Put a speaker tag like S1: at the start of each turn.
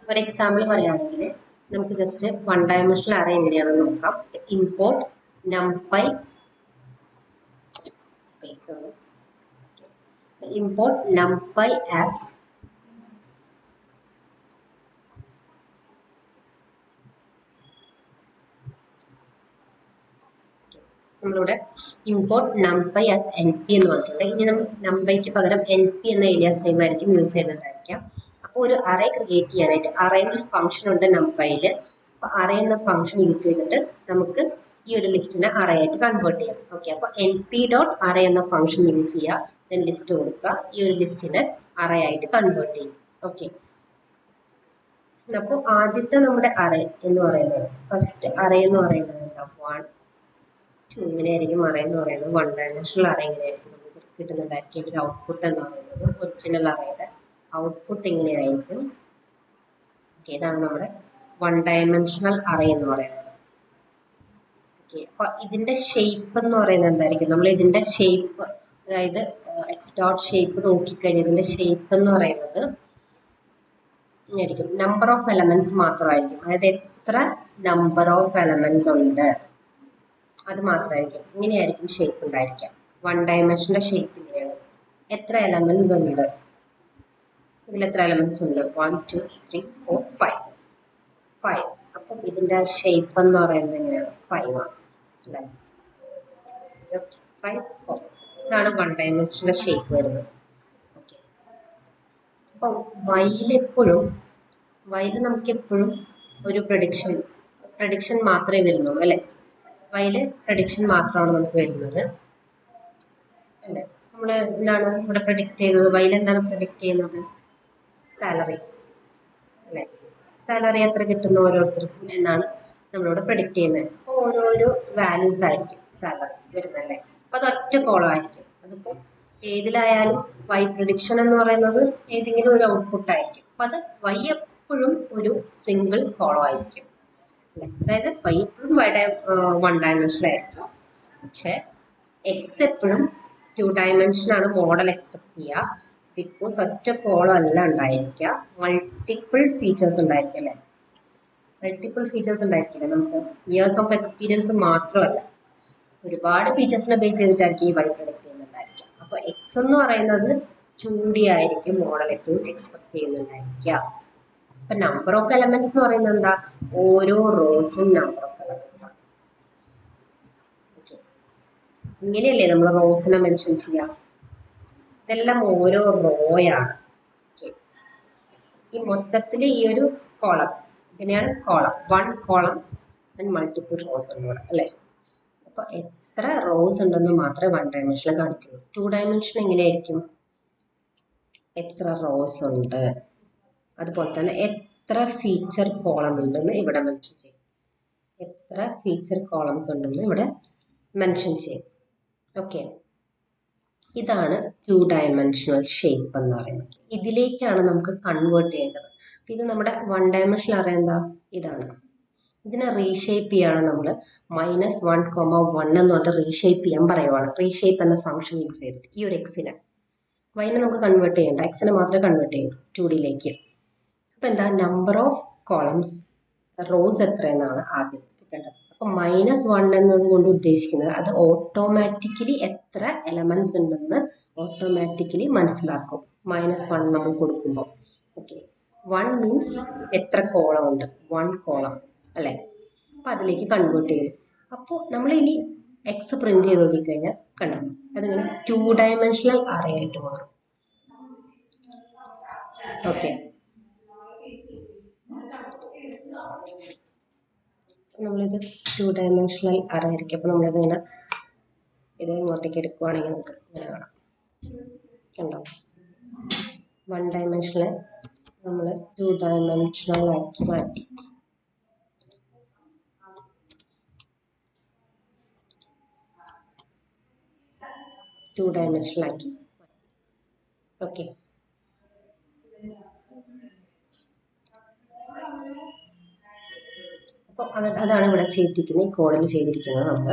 S1: ഒരു എക്സാമ്പിൾ പറയുകയാണെങ്കിൽ നമുക്ക് ജസ്റ്റ് വൺ ഡയമെൻഷണൽ അറേ എങ്ങനെയാണെന്ന് നോക്കാം. Import numpy space import numpy as നമ്മളിവിടെ import numpy as np എന്ന് പറഞ്ഞിട്ടുണ്ട്. ഇനി നമ്മൾ numpyക്ക് പകരം np എന്ന ഏലിയാസ് നെയിം ആയിരിക്കും യൂസ് ചെയ്യുന്നതായിരിക്കാം. അപ്പോൾ ഒരു അറേ ക്രിയേറ്റ് ചെയ്യാനായിട്ട് അറേ എന്നൊരു ഫംഗ്ഷൻ ഉണ്ട് numpyയിൽ. അപ്പോൾ അറേ എന്ന ഫംഗ്ഷൻ യൂസ് ചെയ്തിട്ട് നമുക്ക് ഈ ഒരു ലിസ്റ്റിനെ അറേ ആയിട്ട് കൺവേർട്ട് ചെയ്യാം. ഓക്കെ, അപ്പോൾ np.array എന്ന ഫംഗ്ഷൻ യൂസ് ചെയ്യുക, ദെൻ ലിസ്റ്റ് കൊടുക്കുക, ഈ ഒരു ലിസ്റ്റിനെ അറേ ആയിട്ട് കൺവേർട്ട് ചെയ്യും. ഓക്കെ, അപ്പോൾ ആദ്യത്തെ നമ്മുടെ അറേ എന്ന് പറയുന്നത് ഫസ്റ്റ് അറേ എന്ന് പറയുന്നത് എന്താ, 1 2 ഇങ്ങനെയായിരിക്കും അറേ എന്ന് പറയുന്നത്. വൺ ഡയമെൻഷണൽ അറേ ഇങ്ങനെയായിരിക്കും നമുക്ക് കിട്ടുന്നുണ്ടായിരിക്കും. ഒരു ഔട്ട്പുട്ട് എന്ന് പറയുന്നത് ഒറിജിനൽ അറേയുടെ ഔട്ട്പുട്ട് ഇങ്ങനെയായിരിക്കും. ഓക്കെ, ഇതാണ് നമ്മുടെ വൺ ഡയമെൻഷണൽ അറേ എന്ന് പറയുന്നത്. ഓക്കെ, അപ്പൊ ഇതിന്റെ ഷേപ്പ് എന്ന് പറയുന്നത് എന്തായിരിക്കും, നമ്മൾ ഇതിന്റെ ഷേപ്പ്, അതായത് എക്സ് ഡോട്ട് ഷേപ്പ് നോക്കിക്കഴിഞ്ഞാൽ ഇതിന്റെ ഷേപ്പ് എന്ന് പറയുന്നത് ഇങ്ങനെയായിരിക്കും. നമ്പർ ഓഫ് എലമെന്റ്സ് മാത്രമായിരിക്കും, അതായത് എത്ര നമ്പർ ഓഫ് എലമെന്റ്സ് ഉണ്ട് അത് മാത്രമായിരിക്കും. ഇങ്ങനെയായിരിക്കും ഷേപ്പ് ഉണ്ടായിരിക്കാം. വൺ ഡയമെൻഷന്റെ ഷേപ്പ് ഇങ്ങനെയാണ്. എത്ര എലമെന്റ്സ് ഉണ്ട്, ഇതിൽ എത്ര എലമെന്റ്സ് ഉണ്ട്, 1 2 3 4 5 5. അപ്പം ഇതിന്റെ ഷേപ്പ് എന്ന് പറയുന്നത് എങ്ങനെയാണ്, 5 ആണ് അല്ലേ, ജസ്റ്റ് 5 4. ഇതാണ് വൺ ഡയമെൻഷന്റെ ഷേപ്പ് വരുന്നത്. ഓക്കെ, അപ്പം വൈയിൽ നമുക്ക് എപ്പോഴും ഒരു പ്രഡിക്ഷൻ മാത്രമേ വരുന്നുള്ളൂ അല്ലേ. വൈയിൽ പ്രഡിക്ഷൻ മാത്രമാണ് നമുക്ക് വരുന്നത് അല്ലേ. നമ്മൾ എന്താണ് ഇവിടെ പ്രഡിക്റ്റ് ചെയ്യുന്നത്, വൈയിൽ എന്താണ് പ്രഡിക്റ്റ് ചെയ്യുന്നത്, സാലറി അല്ലേ. സാലറി എത്ര കിട്ടുന്നു ഓരോരുത്തർക്കും എന്നാണ് നമ്മളിവിടെ പ്രഡിക്റ്റ് ചെയ്യുന്നത്. അപ്പോൾ ഓരോരോ വാല്യൂസ് ആയിരിക്കും സാലറി വരുന്നല്ലേ. അപ്പോൾ അത് ഒറ്റ കോളം ആയിരിക്കും. അതിപ്പോൾ ഏതിലായാലും വൈ പ്രഡിക്ഷൻ എന്ന് പറയുന്നത് ഏതെങ്കിലും ഒരു ഔട്ട്പുട്ട് ആയിരിക്കും. അപ്പം അത് വൈ എപ്പോഴും ഒരു സിംഗിൾ കോളം ആയിരിക്കും അല്ലേ. അതായത് വൈ എപ്പോഴും വൺ ഡയമെൻഷനിൽ ആയിരിക്കും. പക്ഷെ എക്സ് എപ്പോഴും 2 ഡയമെൻഷനാണ് മോഡൽ എക്സ്പെക്ട് ചെയ്യുക. ബിക്കോസ് ഒറ്റ കോളം അല്ല ഉണ്ടായിരിക്കുക, മൾട്ടിപ്പിൾ ഫീച്ചേഴ്സ് ഉണ്ടായിരിക്കും അല്ലേ. മൾട്ടിപ്പിൾ ഫീച്ചേഴ്സ് ഉണ്ടായിരിക്കില്ല, നമുക്ക് ഇയേഴ്സ് ഓഫ് എക്സ്പീരിയൻസ് മാത്രമല്ല, ഒരുപാട് ഫീച്ചേഴ്സിനെ ബേസ് ചെയ്തിട്ടായിരിക്കും ഈ വൈ പ്രൊഡിക്റ്റ് ചെയ്യുന്നുണ്ടായിരിക്കുക. അപ്പോൾ എക്സ് എന്ന് പറയുന്നത് 2D ആയിരിക്കും മോഡൽ എപ്പോഴും എക്സ്പെക്ട് ചെയ്യുന്നുണ്ടായിരിക്കുക. അപ്പം നമ്പർ ഓഫ് എലമെന്റ്സ് എന്ന് പറയുന്നത് എന്താ, ഓരോ റോസും നമ്പർ ഓഫ് എലമെന്റ്സ് ആണ്. ഓക്കെ, ഇങ്ങനെയല്ലേ നമ്മൾ റോസിനെ മെൻഷൻ ചെയ്യാം. ഇതെല്ലാം ഓരോ റോയാണ്. ഓക്കെ, ഈ മൊത്തത്തിൽ ഈ ഒരു കോളം ഇതിനെയാണ് column, 1 column and multiple rose എന്ന് പറയാം അല്ലേ. അപ്പോൾ എത്ര റോസ് ഉണ്ടെന്ന് മാത്രമേ വൺ ഡയമെൻഷനിൽ കാണിക്കുള്ളൂ. 2 ഡയമെൻഷൻ എങ്ങനെയായിരിക്കും, എത്ര റോസ് ഉണ്ട്, അതുപോലെ തന്നെ എത്ര ഫീച്ചർ കോളം ഉണ്ടെന്ന് ഇവിടെ മെൻഷൻ ചെയ്യും. എത്ര ഫീച്ചർ കോളംസ് ഉണ്ടെന്ന് ഇവിടെ മെൻഷൻ ചെയ്യും. ഓക്കെ, ഇതാണ് 2 ഡയമെൻഷണൽ ഷേപ്പ് എന്ന് പറയുന്നത്. ഇതിലേക്കാണ് നമുക്ക് കൺവേർട്ട് ചെയ്യേണ്ടത്. ഇത് നമ്മുടെ വൺ ഡയമെൻഷണൽ അറേ എന്താ, ഇതാണ്. ഇതിനെ റീഷേപ്പ് ചെയ്യാണ് നമ്മൾ -1,1 എന്ന് പറഞ്ഞിട്ട് റീഷേപ്പ് ചെയ്യാൻ പറയുവാണ്. റീഷേപ്പ് എന്ന ഫംഗ്ഷൻ യൂസ് ചെയ്തിട്ട് ഈ ഒരു എക്സിനെ, വൈനെ നമുക്ക് കൺവേർട്ട് ചെയ്യേണ്ട, എക്സിനെ മാത്രമേ കൺവേർട്ട് ചെയ്യൂ 2Dയിലേക്ക്. അപ്പം എന്താ, നമ്പർ ഓഫ് കോളംസ് റോസ് എത്രയെന്നാണ് ആദ്യം കിട്ടേണ്ടത്. അപ്പം -1 എന്നത് കൊണ്ട് ഉദ്ദേശിക്കുന്നത് അത് ഓട്ടോമാറ്റിക്കലി എത്ര എലമെന്റ്സ് ഉണ്ടെന്ന് ഓട്ടോമാറ്റിക്കലി മനസ്സിലാക്കും -1 നമ്മൾ കൊടുക്കുമ്പോൾ. ഓക്കെ, 1 മീൻസ് എത്ര കോളം ഉണ്ട്, 1 കോളം അല്ലേ. അപ്പം അതിലേക്ക് കൺവേർട്ട് ചെയ്യും. അപ്പോൾ നമ്മൾ ഇനി എക്സ് പ്രിന്റ് ചെയ്ത് നോക്കിക്കഴിഞ്ഞാൽ കണ്ടോ, അതിങ്ങനെ 2 ഡയമെൻഷണൽ അറേ ആയിട്ട് മാറും. ഓക്കെ, നമ്മളിത് 2 ഡയമെൻഷണൽ അറേ ആയിരിക്കും. അപ്പോൾ നമ്മളിത് ഇങ്ങനെ ഇത് ഇങ്ങോട്ടേക്ക് എടുക്കുവാണെങ്കിൽ നമുക്ക് ഇങ്ങനെ കാണാം. കണ്ടോ, 1 ഡയമെൻഷനിൽ നമ്മൾ 2 ഡയമെൻഷണൽ ആക്കി മാറ്റി. ടു ഡയമെൻഷനിലാക്കി. ഓക്കെ, അപ്പോൾ അതാണ് ഇവിടെ ചെയ്തിരിക്കുന്നത്, ഈ കോഡിൽ ചെയ്തിരിക്കുന്നത് നമ്മൾ.